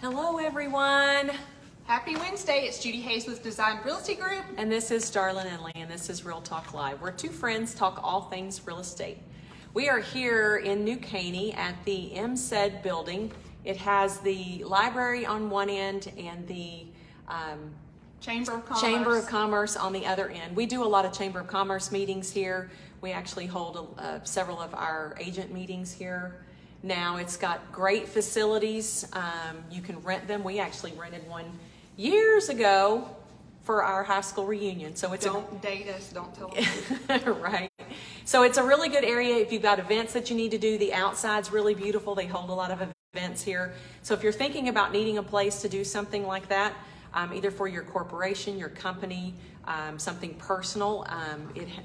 Hello everyone. Happy Wednesday. It's Judy Hayes with Design Realty Group. And this is Darla and Lee, and this is Real Talk Live. We're two friends talk all things real estate. We are here in New Caney at the MSED building. It has the library on one end and the Chamber of Commerce on the other end. We do a lot of Chamber of Commerce meetings here. We actually hold several of our agent meetings here. Now it's got great facilities. You can rent them. We actually rented one years ago for our high school reunion. So it's Don't date us, don't tell us. right. So it's a really good area if you've got events that you need to do. The outside's really beautiful. They hold a lot of events here. So if you're thinking about needing a place to do something like that, either for your corporation, your company, something personal,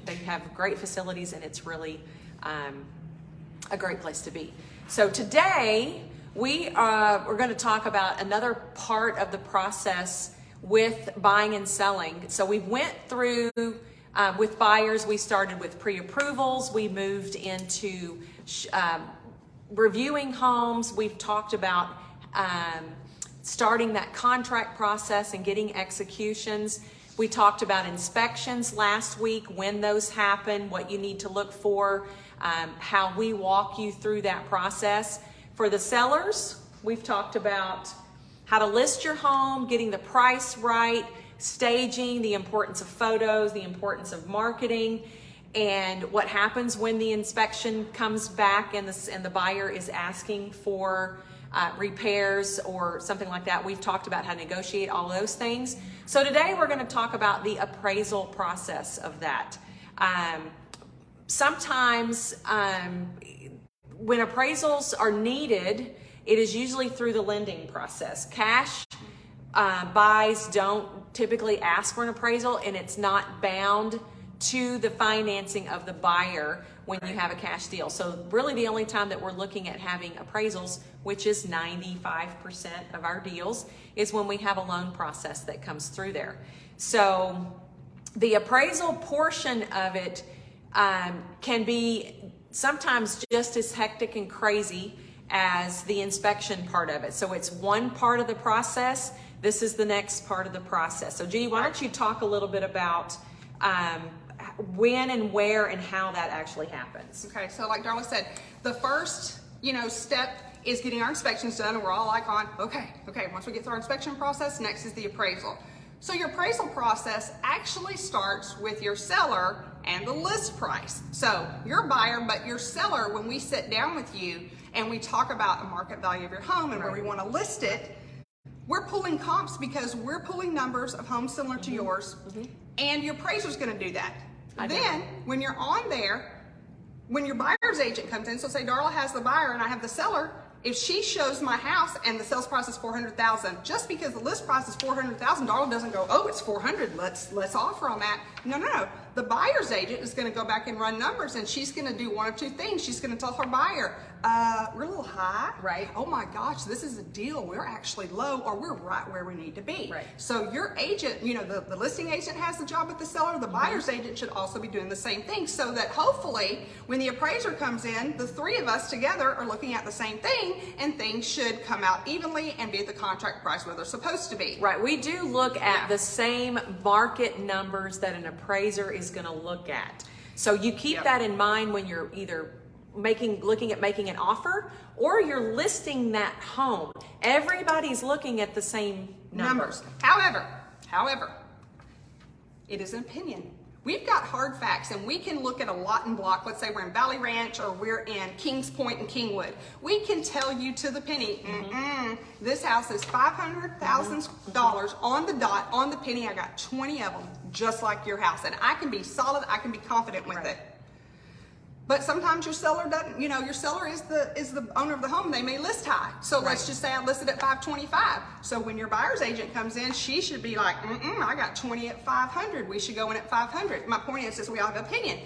they have great facilities, and it's really a great place to be. So today we're going to talk about another part of the process with buying and selling. So we went through with buyers. We started with pre-approvals. We moved into reviewing homes. We've talked about starting that contract process and getting executions. We talked about inspections last week, when those happen, what you need to look for, how we walk you through that process. For the sellers, we've talked about how to list your home, getting the price right, staging, the importance of photos, the importance of marketing, and what happens when the inspection comes back and the buyer is asking for repairs or something like that. We've talked about how to negotiate all those things. So today we're going to talk about the appraisal process of that. Sometimes when appraisals are needed, it is usually through the lending process. Cash buys don't typically ask for an appraisal, and it's not bound to the financing of the buyer when you have a cash deal. So really the only time that we're looking at having appraisals, which is 95% of our deals, is when we have a loan process that comes through there. So the appraisal portion of it can be sometimes just as hectic and crazy as the inspection part of it. So it's one part of the process. This is the next part of the process. So Judy, why don't you talk a little bit about when and where and how that actually happens. Okay, so like Darla said, the first step is getting our inspections done, and we're all like okay, once we get through our inspection process, next is the appraisal. So your appraisal process actually starts with your seller and the list price. So your buyer, but your seller, when we sit down with you and we talk about the market value of your home and where we want to list it, we're pulling comps because we're pulling numbers of homes similar to yours, and your appraiser's going to do that. Then when you're on there, when your buyer's agent comes in, so say Darla has the buyer and I have the seller, if she shows my house and the sales price is $400,000, just because the list price is $400,000, Darla doesn't go, oh, it's $400,000, let's offer on that. No. The buyer's agent is going to go back and run numbers, and she's going to do one of two things. She's going to tell her buyer, we're a little high. Right. Oh my gosh, this is a deal. We're actually low, or we're right where we need to be. Right. So your agent, the listing agent has the job with the seller. The buyer's agent should also be doing the same thing, so that hopefully when the appraiser comes in, the three of us together are looking at the same thing, and things should come out evenly and be at the contract price where they're supposed to be. Right. We do look at the same market numbers that an appraiser is going to look at. So you keep that in mind when you're either looking at making an offer, or you're listing that home. Everybody's looking at the same numbers. However, it is an opinion. We've got hard facts, and we can look at a lot and block. Let's say we're in Valley Ranch or we're in Kings Point and Kingwood. We can tell you to the penny, this house is $500,000 on the dot, on the penny. I got 20 of them, just like your house. And I can be solid, I can be confident with it. But sometimes your seller doesn't, your seller is the owner of the home. They may list high. So let's just say I listed at $525. So when your buyer's agent comes in, she should be like, I got 20 at $500. We should go in at $500. My point is we all have an opinion.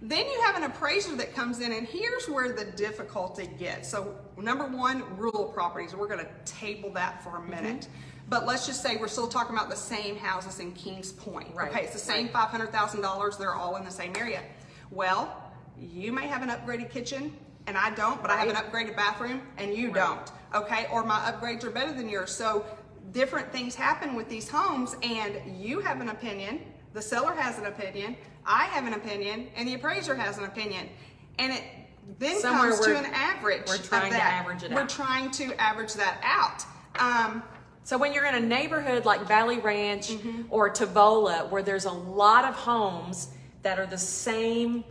Then you have an appraiser that comes in, and here's where the difficulty gets. So number one, rural properties. We're going to table that for a minute. But let's just say we're still talking about the same houses in Kings Point. Right. Okay, it's the same $500,000. They're all in the same area. Well, you may have an upgraded kitchen, and I don't, but I have an upgraded bathroom, and you don't. okay? Or my upgrades are better than yours. So different things happen with these homes, and you have an opinion, the seller has an opinion, I have an opinion, and the appraiser has an opinion. And it then comes to an average. We're trying to average it out. We're trying to average that out. So when you're in a neighborhood like Valley Ranch or Tavola, where there's a lot of homes that are the same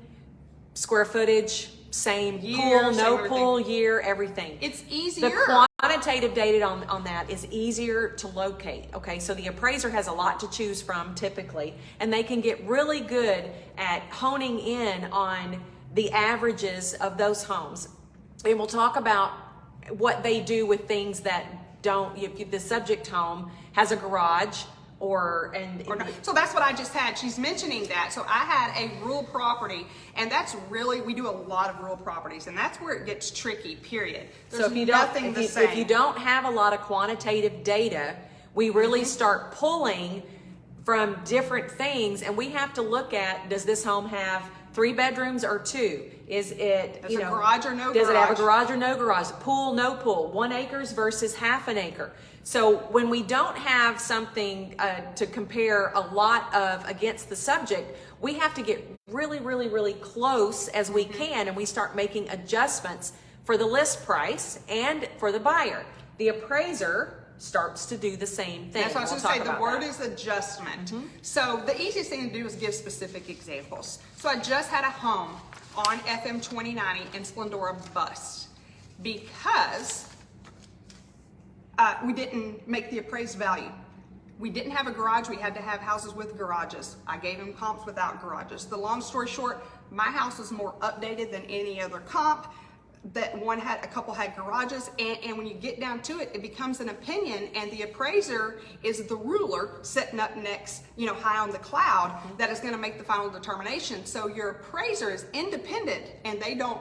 square footage, same pool, no pool, year, everything. It's easier. The quantitative data on that is easier to locate. Okay, so the appraiser has a lot to choose from typically, and they can get really good at honing in on the averages of those homes. And we'll talk about what they do with things that don't, if the subject home has a garage or not. So that's what I just had. She's mentioning that. So I had a rural property, and that's really, we do a lot of rural properties, and that's where it gets tricky, period. There's so if you don't have a lot of quantitative data, we really start pulling from different things, and we have to look at, does this home have 3 bedrooms or 2? Is it, a garage or no garage? Does it have a garage or no garage? Pool, no pool? 1 acre versus half an acre? So when we don't have something to compare a lot of against the subject, we have to get really, really, really close as we can, and we start making adjustments for the list price and for the buyer. The appraiser starts to do the same thing. That's what I was going to say. The word is adjustment. So the easiest thing to do is give specific examples. So I just had a home on FM 2090 in Splendora bust because we didn't make the appraised value. We didn't have a garage. We had to have houses with garages. I gave them comps without garages. The long story short, my house is more updated than any other comp. That a couple had garages, and when you get down to it, it becomes an opinion, and the appraiser is the ruler sitting up next, high on the cloud, that is going to make the final determination. So your appraiser is independent, and they don't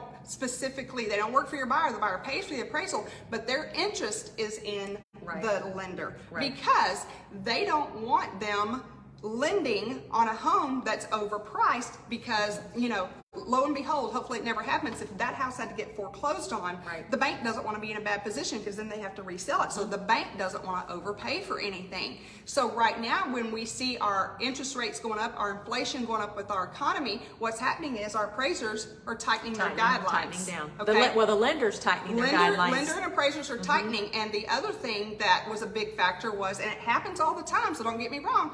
work for your buyer. The buyer pays for the appraisal, but their interest is in the lender because they don't want them lending on a home that's overpriced because, lo and behold, hopefully it never happens. If that house had to get foreclosed on, the bank doesn't want to be in a bad position because then they have to resell it. So the bank doesn't want to overpay for anything. So right now, when we see our interest rates going up, our inflation going up with our economy, what's happening is our appraisers are tightening their guidelines. Tightening down. Okay? The lender's tightening their guidelines. Lender and appraisers are tightening. And the other thing that was a big factor was, and it happens all the time, so don't get me wrong,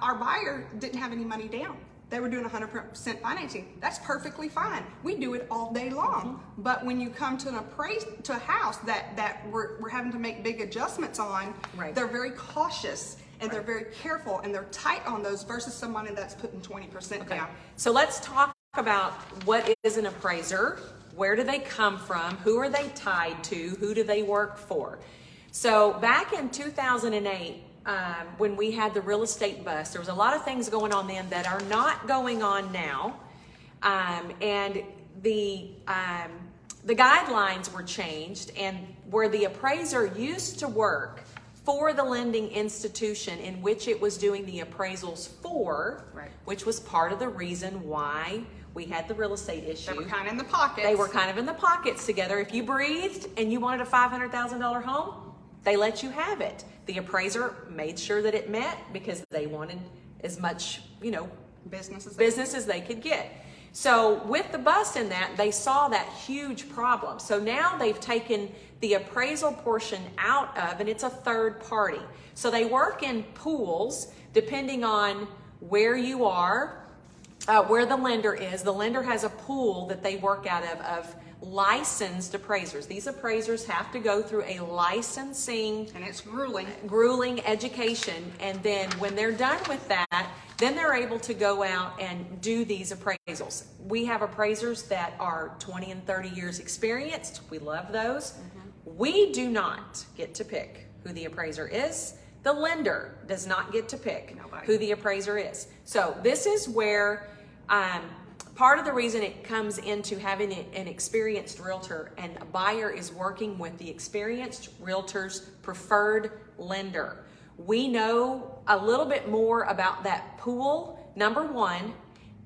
our buyer didn't have any money down. They were doing 100% financing. That's perfectly fine. We do it all day long. But when you come to a house that we're having to make big adjustments on, they're very cautious and they're very careful and they're tight on those versus somebody that's putting 20% down. So let's talk about what is an appraiser, where do they come from, who are they tied to, who do they work for. So back in 2008, when we had the real estate bust, there was a lot of things going on then that are not going on now, and the guidelines were changed, and where the appraiser used to work for the lending institution in which it was doing the appraisals for, which was part of the reason why we had the real estate issue. They were kind of in the pockets. They were kind of in the pockets together. If you breathed and you wanted a $500,000 home, they let you have it. The appraiser made sure that it met because they wanted as much, business as they could get. So with the bust in that, they saw that huge problem. So now they've taken the appraisal portion out of, and it's a third party. So they work in pools depending on where you are, where the lender is. The lender has a pool that they work out of licensed appraisers. These appraisers have to go through a licensing, and it's grueling education, and then when they're done with that, then they're able to go out and do these appraisals. We have appraisers that are 20 and 30 years experienced. We love those. We do not get to pick who the appraiser is. The lender does not get to pick who the appraiser is. So this is where part of the reason it comes into having an experienced realtor, and a buyer is working with the experienced realtor's preferred lender. We know a little bit more about that pool, number one,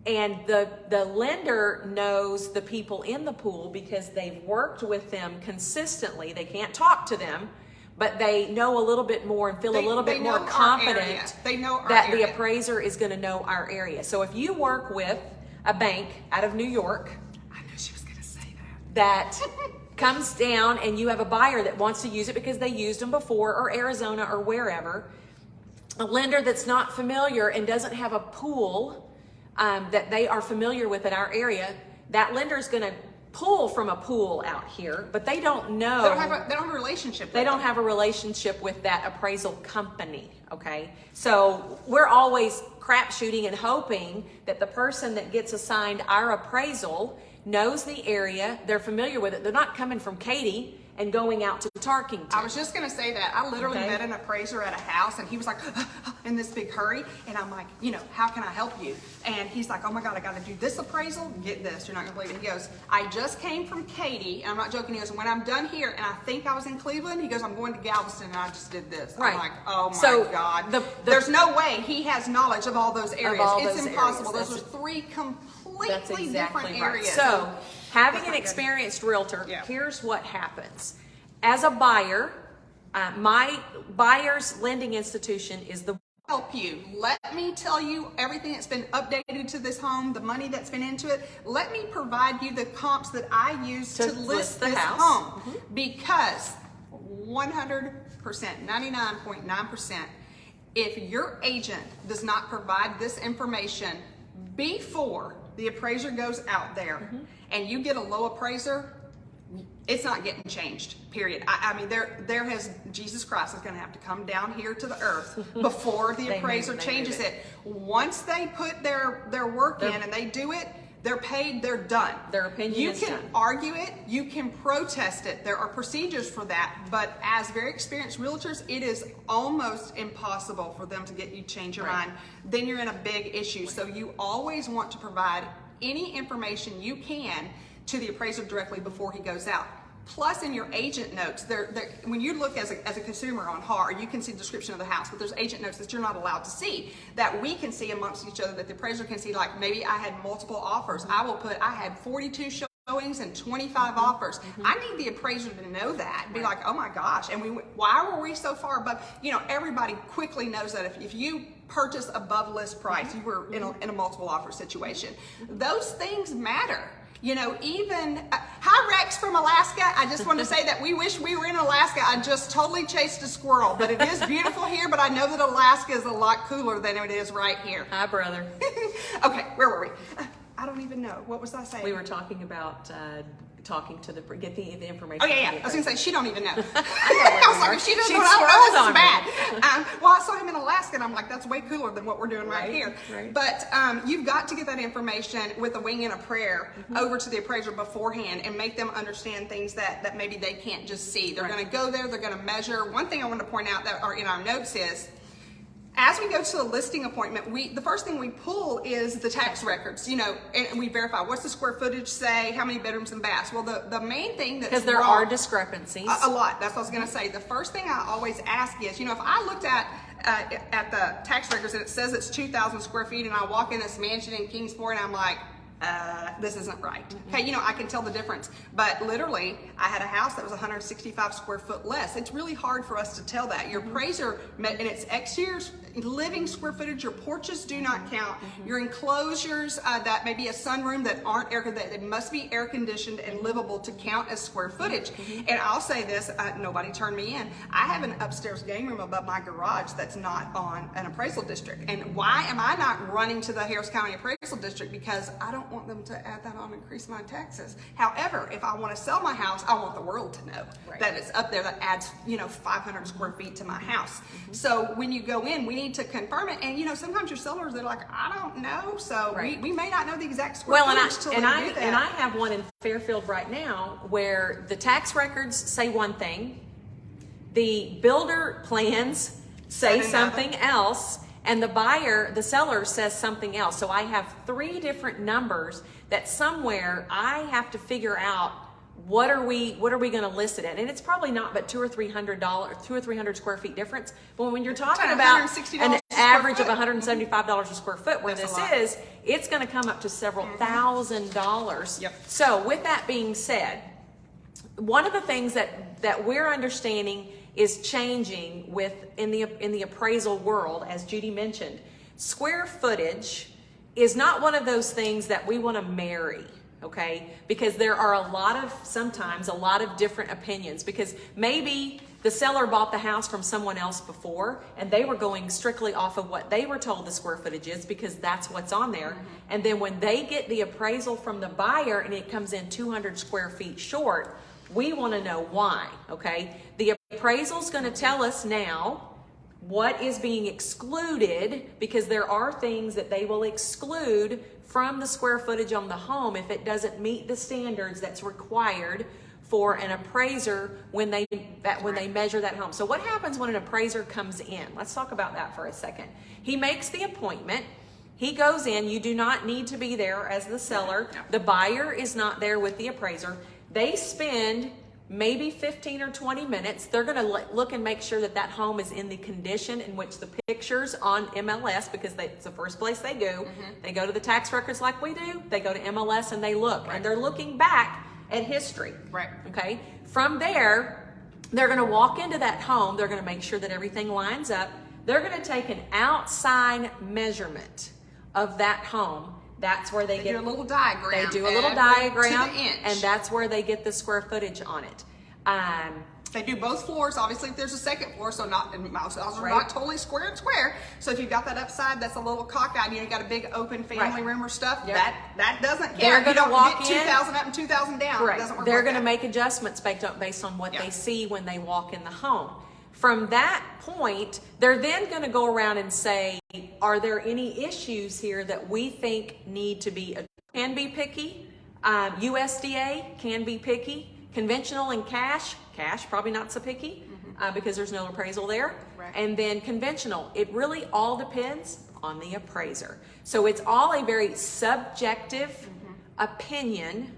And the lender knows the people in the pool because they've worked with them consistently. They can't talk to them, but they know a little bit more and feel a little bit more confident that the appraiser is going to know our area. So if you work with a bank out of New York, I knew she was going to say that comes down and you have a buyer that wants to use it because they used them before, or Arizona or wherever, a lender that's not familiar and doesn't have a pool that they are familiar with in our area, that lender is going to pull from a pool out here, but they don't know. They don't have a relationship. They don't have a relationship with that appraisal company. Okay, so we're always crap shooting and hoping that the person that gets assigned our appraisal knows the area, they're familiar with it. They're not coming from Katy and going out to Tarkington. I was just going to say that. I literally met an appraiser at a house, and he was like, in this big hurry. And I'm like, how can I help you? And he's like, oh my God, I got to do this appraisal. Get this. You're not going to believe it. He goes, I just came from Katy. And I'm not joking. He goes, when I'm done here, and I think I was in Cleveland, he goes, I'm going to Galveston, and I just did this. Right. I'm like, oh my God. There's no way he has knowledge of all those areas. It's impossible. Those are three completely different areas. So having an experienced realtor, here's what happens. As a buyer, my buyer's lending institution is the help you. Let me tell you everything that's been updated to this home, the money that's been into it. Let me provide you the comps that I use to list this home. Because 100%, 99.9%, if your agent does not provide this information before the appraiser goes out there and you get a low appraiser, it's not getting changed, period. I mean, there has, Jesus Christ is going to have to come down here to the earth before the appraiser changes it. Once they put their work in and they do it, they're paid, they're done. Their opinion is done. You can argue it, you can protest it. There are procedures for that, but as very experienced realtors, it is almost impossible for them to get you to change your mind. Then you're in a big issue. So you always want to provide any information you can to the appraiser directly before he goes out. Plus, in your agent notes, when you look as a consumer on HAR, you can see the description of the house, but there's agent notes that you're not allowed to see, that we can see amongst each other, that the appraiser can see, like maybe I had multiple offers. I will put, I had 42 showings and 25 offers. I need the appraiser to know that, be like, oh my gosh, and why were we so far above? Everybody quickly knows that if you purchase above list price, you were in a multiple offer situation. Those things matter. Even, hi Rex from Alaska. I just want to say that we wish we were in Alaska. I just totally chased a squirrel, but it is beautiful here, but I know that Alaska is a lot cooler than it is right here. Hi, brother. Okay, where were we? I don't even know. What was I saying? We were talking about talking to get the information. Oh yeah. I was gonna say she don't even know. I was like, if she doesn't know, this is bad. Well, I saw him in Alaska, and I'm like, that's way cooler than what we're doing right here. Right. But you've got to get that information with a wing and a prayer over to the appraiser beforehand, and make them understand things that maybe they can't just see. They're going to go there. They're going to measure. One thing I want to point out that are in our notes is, as we go to the listing appointment, the first thing we pull is the tax records, and we verify what's the square footage say, how many bedrooms and baths. Well, the main thing that's because there are discrepancies. A lot. That's what I was going to say. The first thing I always ask is, if I looked at the tax records and it says it's 2,000 square feet, and I walk in this mansion in Kingsport and I'm like, this isn't right. Okay, I can tell the difference. But literally, I had a house that was 165 square foot less. It's really hard for us to tell that. Your appraiser, and its exterior living square footage, your porches do not count. Your enclosures, that may be a sunroom that aren't that it must be air conditioned and livable to count as square footage. And I'll say this, nobody turned me in. I have an upstairs game room above my garage that's not on an appraisal district. And why am I not running to the Harris County Appraisal District? Because I don't want them to add that on and increase my taxes. However, if I want to sell my house, I want the world to know that it's up there, that adds 500 square feet to my house. So when you go in, we need to confirm it. And sometimes your sellers, they're like, I don't know. So we may not know the exact square footage till they do that. And I have one in Fairfield right now where the tax records say one thing, the builder plans say something else, and the seller says something else. So I have 3 different numbers that somewhere I have to figure out what are we going to list it at? And it's probably not but $200 or $300 square feet difference. But when you're talking about an average of $175 a square foot, where this is, it's going to come up to several $1,000s. Yep. So with that being said, one of the things that we're understanding is changing in the appraisal world, as Judy mentioned, square footage is not one of those things that we want to marry. Okay, because there are sometimes a lot of different opinions, because maybe the seller bought the house from someone else before and they were going strictly off of what they were told the square footage is because that's what's on there. And then when they get the appraisal from the buyer and it comes in 200 square feet short, we want to know why. Okay, the appraisal is going to tell us now what is being excluded, because there are things that they will exclude from the square footage on the home if it doesn't meet the standards that's required for an appraiser when they measure that home. So what happens when an appraiser comes in? Let's talk about that for a second. He makes the appointment. He goes in. You do not need to be there as the seller. The buyer is not there with the appraiser. They spend maybe 15 or 20 minutes. They're going to look and make sure that that home is in the condition in which the pictures on MLS, because it's the first place they go. They go to the tax records like we do. They go to MLS and they look. And they're looking back at history. Right. Okay. From there, they're going to walk into that home. They're going to make sure that everything lines up. They're going to take an outside measurement of that home. That's where they do a little diagram. They do a little diagram, to the inch. and that's where they get the square footage on it. They do both floors. Obviously, if there's a second floor, so most houses are not totally square and square. So if you've got that upside, that's a little cockeyed. You got a big open family room or stuff. Yep. That doesn't count. They're going to walk in 2,000 up and 2,000 down. Correct. It doesn't work. They're going to make adjustments based on what they see when they walk in the home. From that point, they're then going to go around and say, are there any issues here that we think need to be addressed? Can be picky. USDA can be picky. Conventional and cash probably not so picky because there's no appraisal there. Right. And then conventional, it really all depends on the appraiser. So it's all a very subjective opinion,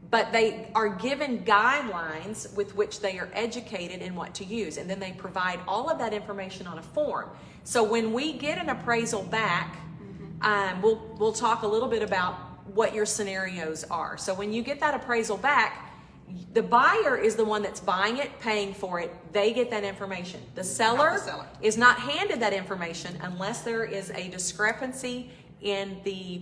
but they are given guidelines with which they are educated in what to use. And then they provide all of that information on a form. So when we get an appraisal back, we'll talk a little bit about what your scenarios are. So when you get that appraisal back, the buyer is the one that's buying it, paying for it. They get that information. The seller is not handed that information unless there is a discrepancy in the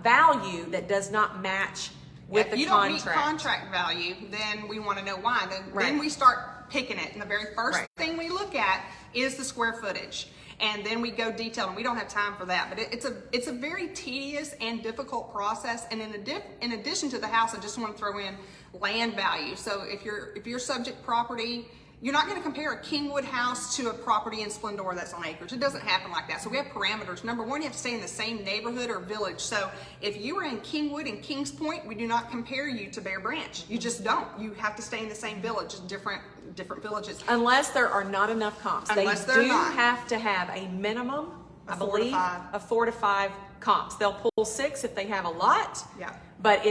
value that does not match with the contract. If you don't meet contract value, then we want to know why. Then we start picking it. And the very first thing we look at is the square footage. And then we go detailed, and we don't have time for that. But it's a very tedious and difficult process. And in addition to the house, I just want to throw in land value. So if you're subject property, you're not going to compare a Kingwood house to a property in Splendora that's on acreage. It doesn't happen like that. So we have parameters. Number one, you have to stay in the same neighborhood or village. So if you were in Kingwood and Kings Point, we do not compare you to Bear Branch. You just don't. You have to stay in the same village, different villages. Unless there are not enough comps. Unless they they're do not. have to have a minimum, I believe, 4 to 5. of 4 to 5 comps. They'll pull 6 if they have a lot. Yeah. But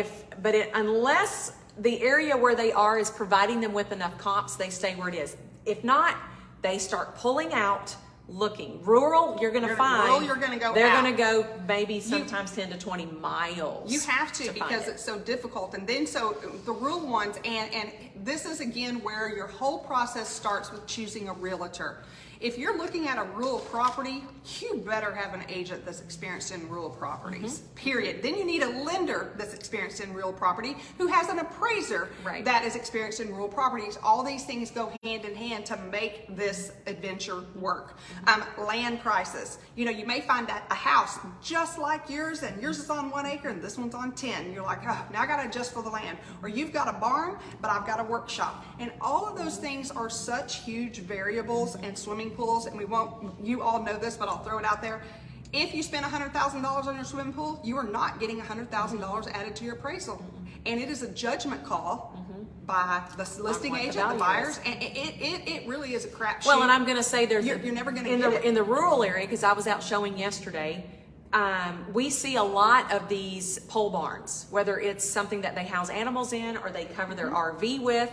unless the area where they are is providing them with enough comps, they stay where it is. If not, they start pulling out, looking. Rural, you're going to find. Rural, you're going to go. They're going to go maybe sometimes 10 to 20 miles. You have to because it's so difficult. And then so the rural ones, and this is again where your whole process starts with choosing a realtor. If you're looking at a rural property, you better have an agent that's experienced in rural properties, period. Then you need a lender that's experienced in rural property who has an appraiser that is experienced in rural properties. All these things go hand in hand to make this adventure work. Land prices. You know, you may find that a house just like yours, and yours is on 1 acre and this one's on 10. You're like, oh, now I got to adjust for the land. Or you've got a barn, but I've got a workshop. And all of those things are such huge variables and swimming pools, and you all know this, but I'll throw it out there. If you spend $100,000 on your swimming pool, you are not getting $100,000 added to your appraisal. And it is a judgment call by the listing agent, the buyers, and it really is a crapshoot. Well, and I'm going to say you're never going to get it. In the rural area, because I was out showing yesterday, we see a lot of these pole barns, whether it's something that they house animals in or they cover their RV with.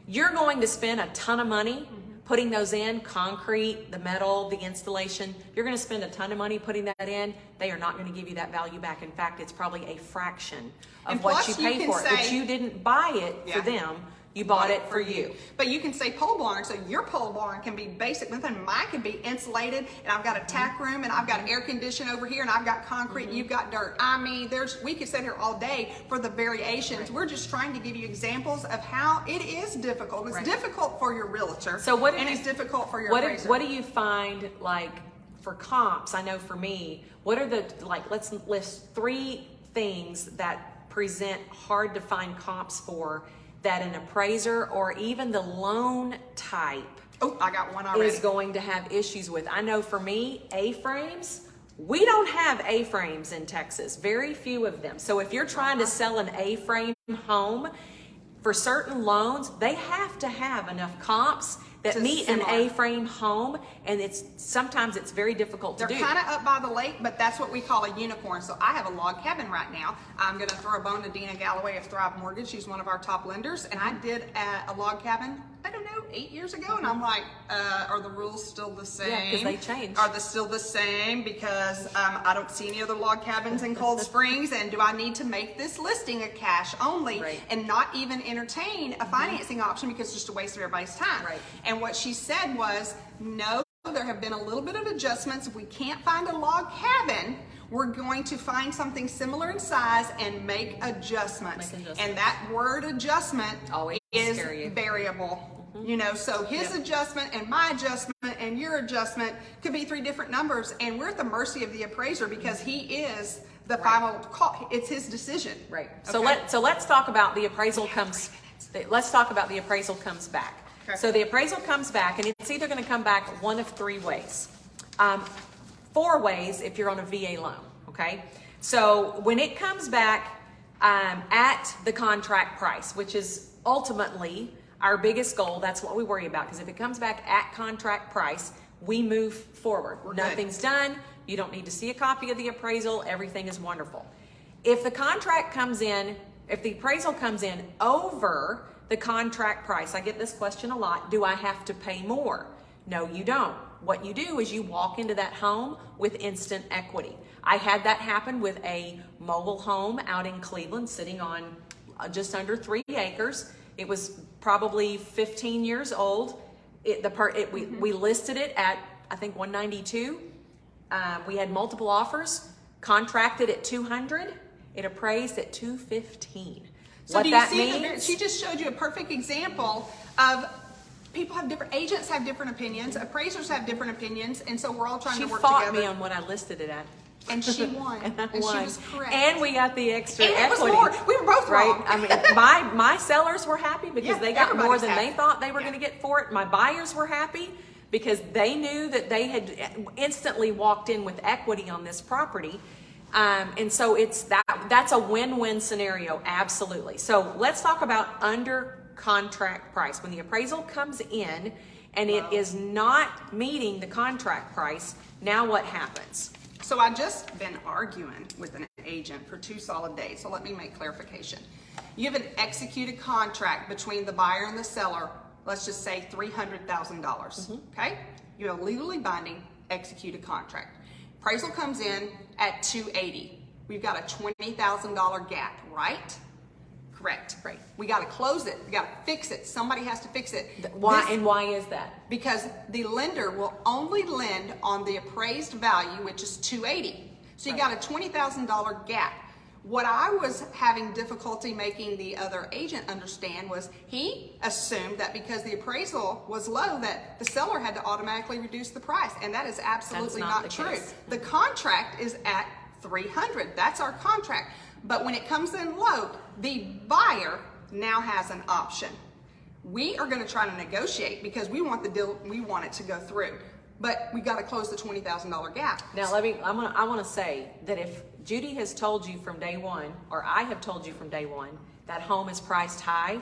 You're going to spend a ton of money putting those in, concrete, the metal, the installation. You're going to spend a ton of money putting that in. They are not going to give you that value back. In fact, it's probably a fraction of what you pay for it. But you didn't buy it for them. You bought it for you. But you can say pole barn, so your pole barn can be basic. Mine can be insulated, and I've got a tack room, and I've got air conditioning over here, and I've got concrete, and you've got dirt. I mean, we could sit here all day for the variations. Right. We're just trying to give you examples of how it is difficult. It's difficult for your realtor, and it's difficult for your appraiser. What do you find, like, for comps? I know for me, what are the, like, let's list 3 things that present hard to find comps for that an appraiser or even the loan type I got one already. is going to have issues with. I know for me, A-frames, we don't have A-frames in Texas, very few of them. So if you're trying to sell an A-frame home, for certain loans, they have to have enough comps that meet an A-frame home, and sometimes it's very difficult to do. They're kind of up by the lake, but that's what we call a unicorn. So I have a log cabin right now. I'm going to throw a bone to Dina Galloway of Thrive Mortgage. She's one of our top lenders, and I did a log cabin, I don't know, 8 years ago, and I'm like, are the rules still the same? Yeah, because they changed. Are they still the same? Because I don't see any other log cabins in Cold Springs, and do I need to make this listing a cash only and not even entertain a financing option because it's just a waste of everybody's time? Right. And what she said was, no, there have been a little bit of adjustments. If we can't find a log cabin, we're going to find something similar in size and make adjustments. And that word adjustment is variable. You know, so his adjustment and my adjustment and your adjustment could be 3 different numbers, and we're at the mercy of the appraiser because he is the final call. It's his decision. Right. Okay? So let's talk about the appraisal comes. Let's talk about the appraisal comes back. Okay. So the appraisal comes back, and it's either going to come back one of 3 ways. 4 ways if you're on a VA loan. Okay. So when it comes back at the contract price, which is ultimately our biggest goal, that's what we worry about, because if it comes back at contract price, we move forward. Nothing's done. You don't need to see a copy of the appraisal. Everything is wonderful. If the contract comes in, if the appraisal comes in over the contract price, I get this question a lot, do I have to pay more? No, you don't. What you do is you walk into that home with instant equity. I had that happen with a mobile home out in Cleveland sitting on just under 3 acres. It was probably 15 years old. We listed it at, I think, 192. We had multiple offers, contracted at 200. It appraised at 215. So what do you see that she just showed you a perfect example of people have different, agents have different opinions, appraisers have different opinions, and so we're all trying to work together. She fought me on what I listed it at. And she won. and she was correct. And we got the extra equity. It was more. We were both wrong. I mean, my sellers were happy because they got more than they thought they were going to get for it. My buyers were happy because they knew that they had instantly walked in with equity on this property. And so that's a win-win scenario, absolutely. So let's talk about under contract price. When the appraisal comes in and it is not meeting the contract price, now what happens? So I just been arguing with an agent for 2 solid days. So let me make clarification. You have an executed contract between the buyer and the seller. Let's just say $300,000. Okay? You have a legally binding executed contract. Appraisal comes in at 280. We've got a $20,000 gap, right? Correct. Right. We got to close it. We got to fix it. Somebody has to fix it. Why is that? Because the lender will only lend on the appraised value, which is 280. So you got a $20,000 gap. What I was having difficulty making the other agent understand was he assumed that because the appraisal was low that the seller had to automatically reduce the price, and that is absolutely not true. The contract is at 300. That's our contract. But when it comes in low, the buyer now has an option. We are going to try to negotiate because we want the deal, we want it to go through. But we got to close the $20,000 gap. Now I want to say that if Judy has told you from day one, or I have told you from day one, that home is priced high,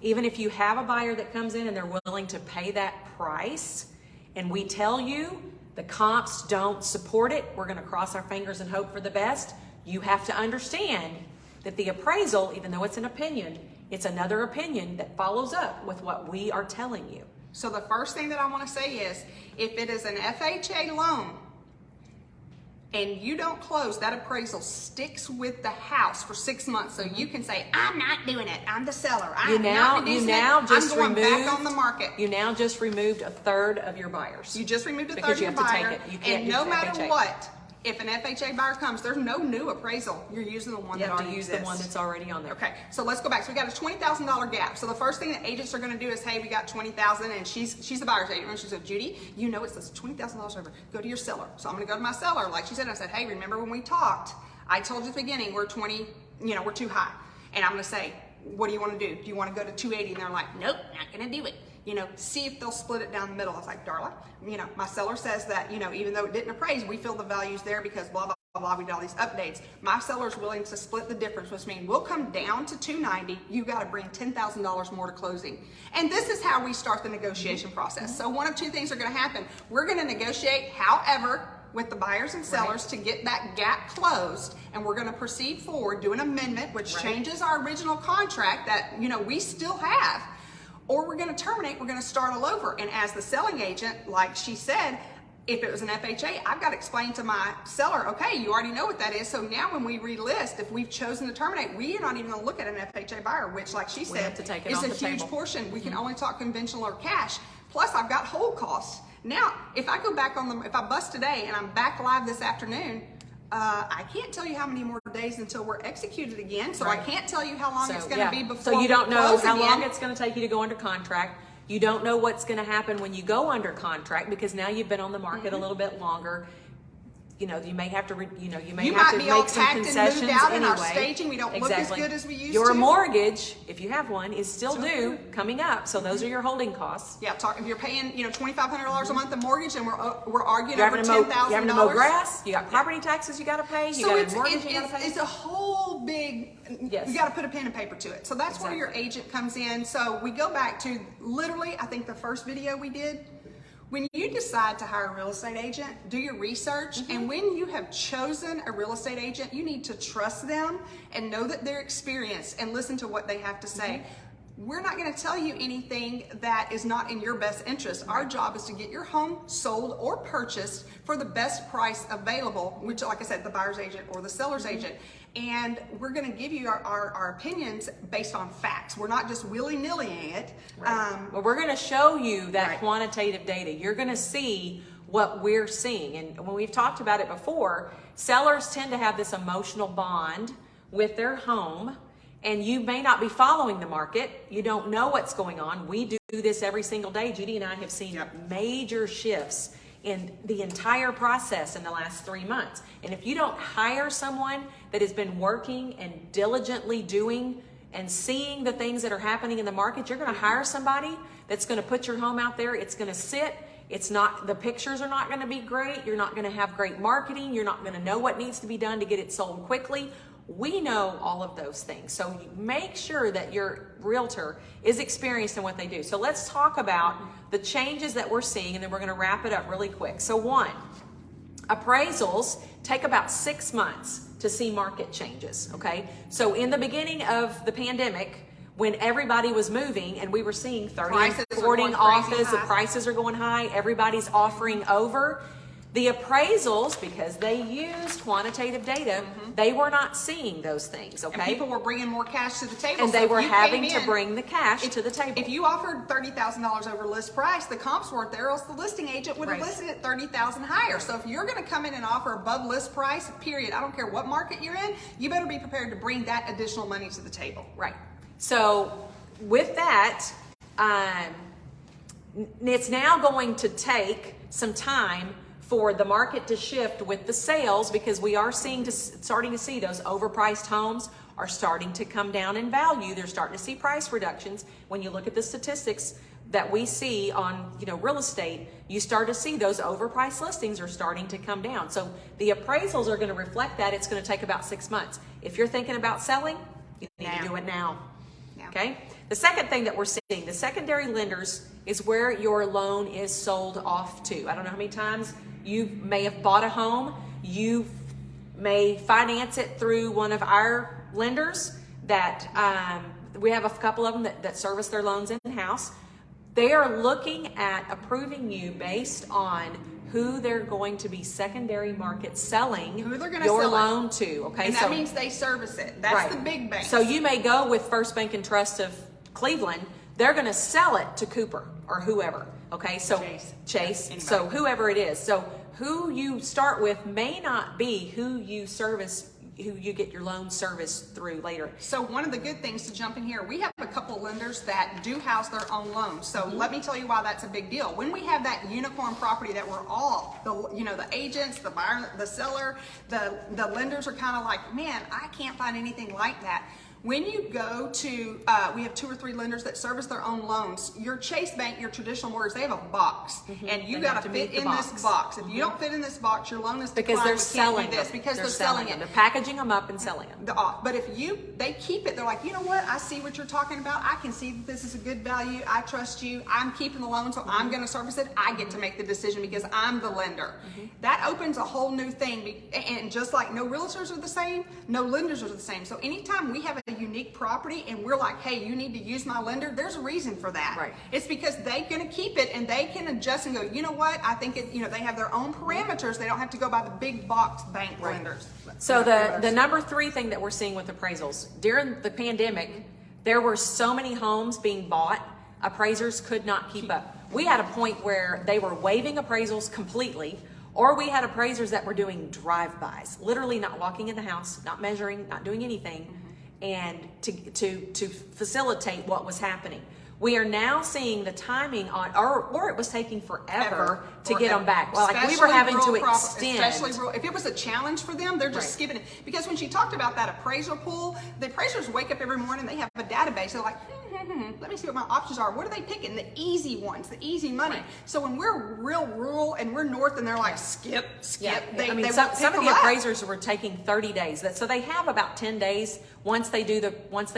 even if you have a buyer that comes in and they're willing to pay that price, and we tell you The comps don't support it. We're going to cross our fingers and hope for the best. You have to understand that the appraisal, even though it's an opinion, it's another opinion that follows up with what we are telling you. So the first thing that I want to say is, if it is an FHA loan and you don't close, that appraisal sticks with the house for 6 months. So you can say, I'm not doing it. I'm the seller. I'm not reducing it. I'm going back on the market. You now just removed a third of your buyers. You just removed a third because of you your have to buyer. take it. You can't And no use matter FHA. what, if an FHA buyer comes, there's no new appraisal. You're using the one You that have to already use exists. the one that's already on there. Okay, so let's go back. So we got a $20,000 gap. So the first thing that agents are going to do is, hey, we got $20,000, and she's the buyer's agent. And she said, Judy, you know it's this $20,000 over. Go to your seller. So I'm going to go to my seller, like she said. I said, hey, remember when we talked? I told you at the beginning we're we're too high. And I'm going to say, what do you want to do? Do you want to go to 280? And they're like, nope, not going to do it. See if they'll split it down the middle. I was like, Darla, my seller says that, even though it didn't appraise, we feel the value's there because blah, blah, blah, we did all these updates. My seller's willing to split the difference, which means we'll come down to 290. You got to bring $10,000 more to closing. And this is how we start the negotiation process. So one of two things are going to happen. We're going to negotiate, however, with the buyers and sellers to get that gap closed, and we're going to proceed forward, do an amendment, which changes our original contract that, we still have. Or we're going to terminate, we're going to start all over. And as the selling agent, like she said, if it was an FHA, I've got to explain to my seller, okay, you already know what that is. So now when we relist, if we've chosen to terminate, we are not even going to look at an FHA buyer, which, like she said, is a huge portion. We can only talk conventional or cash. Plus, I've got hold costs. Now, if I go back if I bust today and I'm back live this afternoon, I can't tell you how many more days until we're executed again. So I can't tell you how long it's going to be before. So you don't know how again. long it's going to take you to go under contract. You don't know what's going to happen when you go under contract because now you've been on the market a little bit longer. You may have to, you may have to make some concessions out anyway. In our staging. We don't look as good as we used to. Your mortgage, if you have one, is still due coming up. So those are your holding costs. Yeah, if you're paying, $2,500 a month in mortgage, and we're arguing you're over $10,000. You're having to mow grass. You got property taxes you got to pay. You got a mortgage you got to pay. It's a whole big. Yes. You got to put a pen and paper to it. So that's where your agent comes in. So we go back to literally, I think the first video we did. When you decide to hire a real estate agent, do your research. And when you have chosen a real estate agent, you need to trust them and know that they're experienced and listen to what they have to say. We're not going to tell you anything that is not in your best interest. Our job is to get your home sold or purchased for the best price available, which, like I said, the buyer's agent or the seller's agent. And we're going to give you our opinions based on facts. We're not just willy-nillying it. Well, we're going to show you that quantitative data. You're going to see what we're seeing. And when we've talked about it before, sellers tend to have this emotional bond with their home. And you may not be following the market. You don't know what's going on. We do this every single day. Judy and I have seen major shifts in the entire process in the last 3 months. And if you don't hire someone that has been working and diligently doing and seeing the things that are happening in the market, you're going to hire somebody that's going to put your home out there. It's going to sit. The pictures are not going to be great. You're not going to have great marketing. You're not going to know what needs to be done to get it sold quickly. We know all of those things. So make sure that your realtor is experienced in what they do. So let's talk about the changes that we're seeing, and then we're going to wrap it up really quick. So one, appraisals take about 6 months to see market changes, okay? So in the beginning of the pandemic, when everybody was moving and we were seeing 30, 40 offers, the prices are going high, everybody's offering over. The appraisals, because they used quantitative data, they were not seeing those things, okay? And people were bringing more cash to the table. And they were having to bring the cash to the table. If you offered $30,000 over list price, the comps weren't there, or else the listing agent would have listed it $30,000 higher. So if you're going to come in and offer above list price, period, I don't care what market you're in, you better be prepared to bring that additional money to the table. Right. So with that, it's now going to take some time for the market to shift with the sales, because we are starting to see those overpriced homes are starting to come down in value. They're starting to see price reductions. When you look at the statistics that we see on real estate, you start to see those overpriced listings are starting to come down. So the appraisals are going to reflect that. It's going to take about 6 months. If you're thinking about selling, you need to do it now. Okay. The second thing that we're seeing, the secondary lenders, is where your loan is sold off to. I don't know how many times You may have bought a home. You may finance it through one of our lenders that we have a couple of them that service their loans in-house. They are looking at approving you based on who they're going to be secondary market selling Who they're gonna your sell it. loan to. Okay, And that means they service it. That's right. the big bank. So you may go with First Bank and Trust of Cleveland. They're going to sell it to Cooper or whoever. Okay, so Chase. Anybody. So whoever it is. So who you start with may not be who you service, who you get your loan service through later. So one of the good things to jump in here, we have a couple lenders that do house their own loans. So let me tell you why that's a big deal. When we have that unicorn property that we're all, the agents, the buyer, the seller, the lenders are kind of like, man, I can't find anything like that. When you go to, we have 2 or 3 lenders that service their own loans. Your Chase Bank, your traditional mortgage, they have a box, and you got to fit in this box. If you don't fit in this box, your loan is Because declined. they're We can't selling do this them. because they're selling them. They're packaging them up and selling them. But if they keep it, they're like, you know what? I see what you're talking about. I can see that this is a good value. I trust you. I'm keeping the loan, so I'm going to service it. I get to make the decision because I'm the lender. That opens a whole new thing. And just like no realtors are the same, no lenders are the same. So anytime we have a unique property and we're like, hey, you need to use my lender, there's a reason for that. Right. It's because they're going to keep it and they can adjust and go, you know what? I think they have their own parameters. They don't have to go by the big box bank lenders. So the number 3 thing that we're seeing with appraisals, during the pandemic, there were so many homes being bought, appraisers could not keep up. We had a point where they were waiving appraisals completely, or we had appraisers that were doing drive-bys, literally not walking in the house, not measuring, not doing anything, and to facilitate what was happening. We are now seeing the timing on, or it was taking forever to get them back. Well, like we were having to extend. Especially rural. If it was a challenge for them, they're just skipping it. Because when she talked about that appraisal pool, the appraisers wake up every morning, they have a database. They're like, let me see what my options are. What are they picking? The easy ones, the easy money. Right. So when we're real rural and we're north and they're like, skip. Yeah. They some won't of pick the them up. appraisers were taking 30 days. So they have about 10 days once they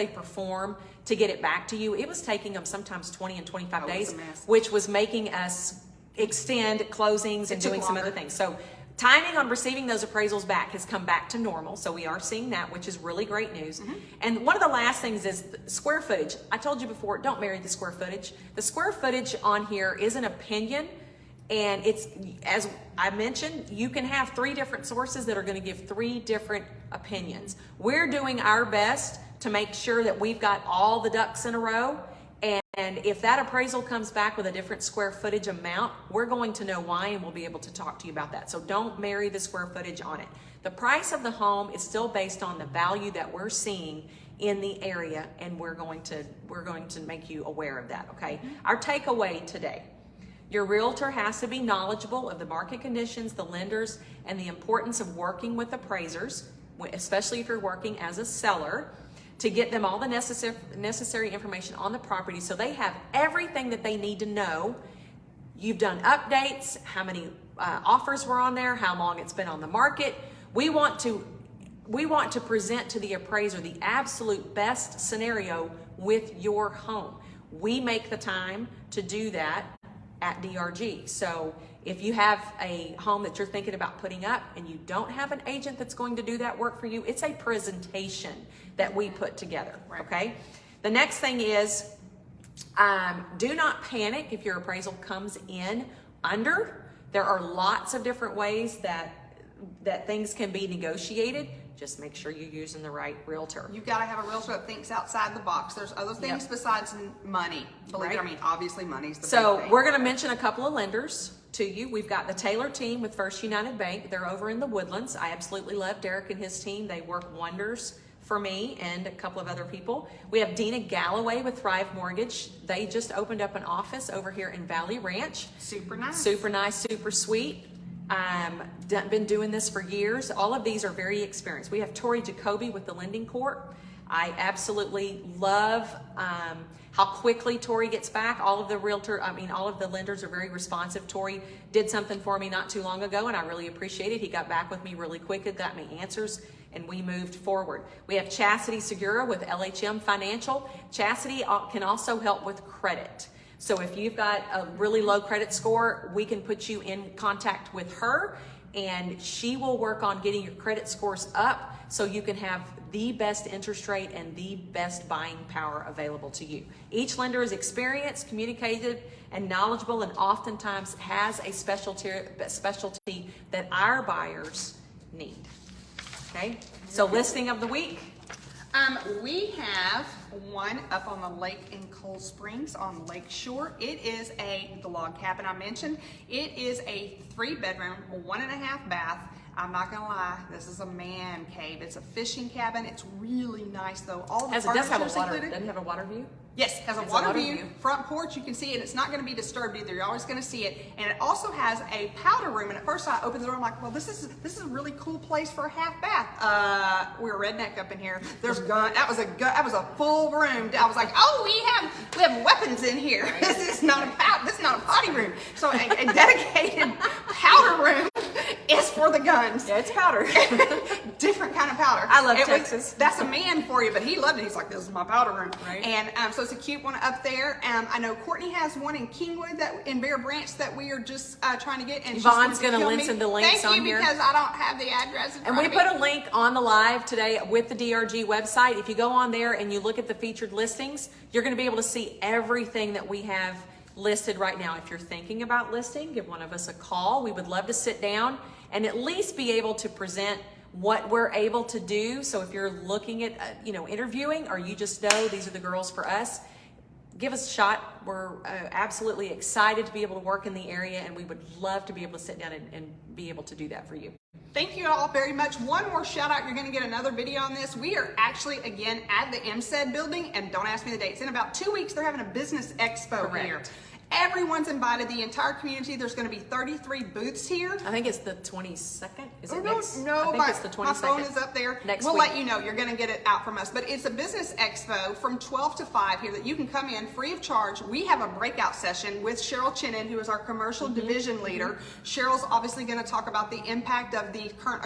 perform to get it back to you. It was taking them sometimes 20 and 25 days, which was making us extend closings and doing some other things. So timing on receiving those appraisals back has come back to normal. So we are seeing that, which is really great news. And one of the last things is square footage. I told you before, don't marry the square footage. The square footage on here is an opinion. And it's, as I mentioned, you can have 3 different sources that are going to give 3 different opinions. We're doing our best to make sure that we've got all the ducks in a row. And if that appraisal comes back with a different square footage amount, we're going to know why, and we'll be able to talk to you about that. So don't marry the square footage on it. The price of the home is still based on the value that we're seeing in the area, and we're going to make you aware of that, okay? Our takeaway today: your realtor has to be knowledgeable of the market conditions, the lenders, and the importance of working with appraisers, especially if you're working as a seller, to get them all the necessary information on the property so they have everything that they need to know. You've done updates, how many offers were on there, how long it's been on the market. We want to present to the appraiser the absolute best scenario with your home. We make the time to do that at DRG. So if you have a home that you're thinking about putting up and you don't have an agent that's going to do that work for you, it's a presentation that we put together, okay? The next thing is, do not panic if your appraisal comes in under. There are lots of different ways that things can be negotiated. Just make sure you're using the right realtor. You've got to have a realtor that thinks outside the box. There's other things besides money. Believe it, I mean, obviously money's the big thing. We're going to mention a couple of lenders to you. We've got the Taylor team with First United Bank. They're over in the Woodlands. I absolutely love Derek and his team. They work wonders for me and a couple of other people. We have Dina Galloway with Thrive Mortgage. They just opened up an office over here in Valley Ranch. Super nice. Super nice, super sweet. Been doing this for years. All of these are very experienced. We have Tori Jacoby with the Lending Corp. I absolutely love how quickly Tori gets back. All of the lenders are very responsive. Tori did something for me not too long ago, and I really appreciate it. He got back with me really quick and got me answers, and we moved forward. We have Chastity Segura with LHM Financial. Chastity can also help with credit. So if you've got a really low credit score, we can put you in contact with her, and she will work on getting your credit scores up so you can have the best interest rate and the best buying power available to you. Each lender is experienced, communicative, and knowledgeable, and oftentimes has a specialty that our buyers need. Okay, so listing of the week. We have one up on the lake in Cold Springs on Lake Shore. It is the log cabin I mentioned. It is a 3-bedroom, 1.5 bath. I'm not gonna lie, this is a man cave. It's a fishing cabin. It's really nice though. All the It does have a furniture's water. included. Doesn't it have a water view? Yes, has a It's water view, front porch, you can see it, and it's not gonna be disturbed either. You're always gonna see it. And it also has a powder room, and at first I opened the door, I'm like, well, this is a really cool place for a half bath. We're redneck up in here. There's gun, that was a full room. I was like, oh, we have weapons in here. Right. This is not a potty room. So a dedicated powder room is for the guns. Yeah, it's powder. Different kind of powder. I love Texas. That's a man for you, but he loved it. He's like, this is my powder room. Right. And so it's a cute one up there. I know Courtney has one in Kingwood in Bear Branch that we are just trying to get. And Yvonne's going to link some of the links on here. Because I don't have the address. And we put a link on the live today with the DRG website. If you go on there and you look at the featured listings, you're going to be able to see everything that we have listed right now. If you're thinking about listing, give one of us a call. We would love to sit down and at least be able to present what we're able to do. So if you're looking at, interviewing, or you just know these are the girls for us, give us a shot. We're absolutely excited to be able to work in the area, and we would love to be able to sit down and be able to do that for you. Thank you all very much. One more shout out. You're going to get another video on this. We are actually again at the MSED building, and don't ask me the dates. In about 2 weeks, they're having a business expo here. Everyone's invited, the entire community. There's going to be 33 booths here. I think it's the 22nd. Is it No, I think it's the 22nd. My phone is up there. We'll let you know. You're going to get it out from us. But it's a business expo from 12 to 5 here that you can come in free of charge. We have a breakout session with Cheryl Chinnan, who is our commercial division leader. Cheryl's obviously going to talk about the impact of the current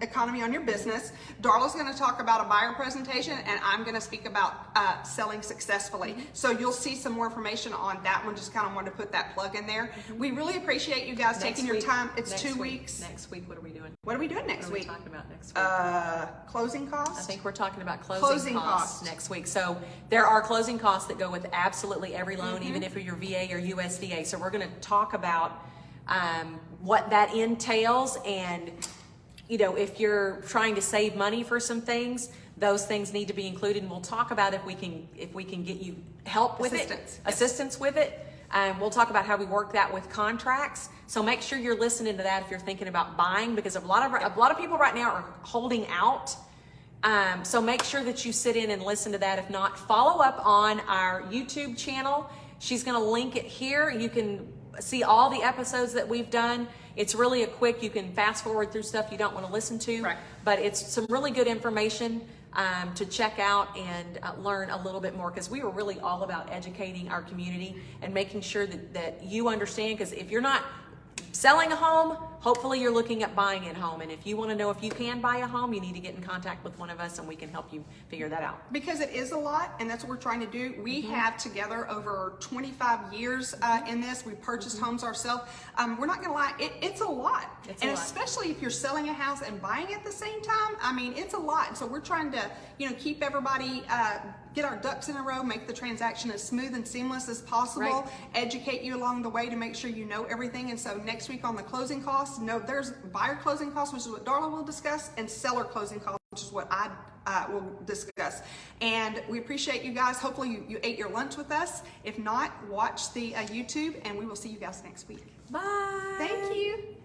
economy on your business. Darla's going to talk about a buyer presentation, and I'm going to speak about selling successfully. So you'll see some more information on that one. Just kind of wanted to put that plug in there. We really appreciate you guys taking your time. It's 2 weeks. Next week, what are we doing? What are we doing next week? What are we talking about next week? Closing costs? I think we're talking about closing costs next week. So there are closing costs that go with absolutely every loan, even if you're VA or USDA. So we're going to talk about what that entails, and if you're trying to save money for some things, those things need to be included, and we'll talk about if we can get you help with assistance with it. We'll talk about how we work that with contracts. So make sure you're listening to that if you're thinking about buying, because a lot of people right now are holding out. So make sure that you sit in and listen to that. If not, follow up on our YouTube channel. She's going to link it here. You can see all the episodes that we've done. It's really you can fast forward through stuff you don't want to listen to, but it's some really good information to check out and learn a little bit more, because we are really all about educating our community and making sure that you understand, because if you're not selling a home, hopefully you're looking at buying a home. And if you want to know if you can buy a home, you need to get in contact with one of us and we can help you figure that out. Because it is a lot, and that's what we're trying to do. We have together over 25 years in this. We purchased homes ourselves. We're not going to lie, it's a lot. Especially if you're selling a house and buying at the same time, I mean, it's a lot. And so we're trying to, keep everybody, get our ducks in a row, make the transaction as smooth and seamless as possible, educate you along the way to make sure you know everything. And so next week on the closing costs, there's buyer closing costs, which is what Darla will discuss, and seller closing costs, which is what I will discuss. And we appreciate you guys. Hopefully you ate your lunch with us. If not, watch the YouTube, and we will see you guys next week. Bye. Thank you.